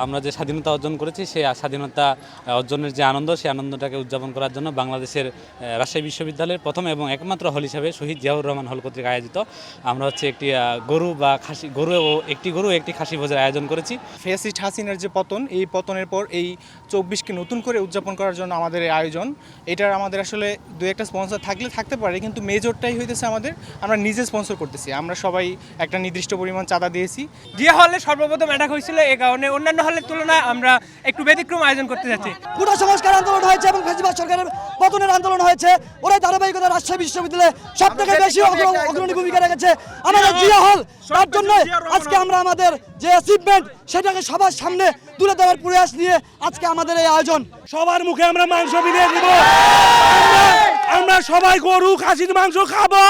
আমরা যে স্বাধীনতা অর্জন করেছি সেই স্বাধীনতা অর্জনের যে আনন্দ, সেই আনন্দটাকে উদযাপন করার জন্য বাংলাদেশের রাজশাহী বিশ্ববিদ্যালয়ের প্রথম এবং একমাত্র হল হিসাবে শহীদ জিয়াউর রহমান হল কর্তৃক আয়োজিত আমরা একটি গরু বা খাসি একটি খাসি ভোজের আয়োজন করেছি। ফ্যাসিস্ট হাসিনার যে পতন, এই পতনের পর এই 24কে নতুন করে উদযাপন করার জন্য আমাদের এই আয়োজন। এটার আমাদের আসলে দু একটা স্পন্সর থাকতে পারে, কিন্তু মেজরটাই হইতেছে আমরা নিজে স্পন্সর করতেছি। আমরা সবাই একটা নির্দিষ্ট পরিমাণ চাঁদা দিয়েছি। জিয়া হলে সর্বপ্রথম অ্যাটাক হয়েছিল, এই কারণে অন্যান্য হলের তুলনায় আমরা একটু ব্যতিক্রম আয়োজন করতে যাচ্ছি। পুরো সংস্কার আন্দোলন হয়েছে এবং ফ্যাসিবাদ সরকারের পতনের আন্দোলন হয়েছে, ওরাই ধারাবাহিকতা রাজশাহী বিশ্ববিদ্যালয়ে সব থেকে বেশি অগ্রণী ভূমিকা রেখেছে আমাদের জিয়া হল। তার জন্য আজকে আমরা আমাদের যে অ্যাচিভমেন্ট সেটাকে সবার সামনে তুলে দেওয়ার প্রয়াস নিয়ে আজকে আমাদের এই আয়োজন। সবার মুখে আমরা মাংস বিলিয়ে দিব, আমরা সবাই গরু খাসির মাংস খাবো।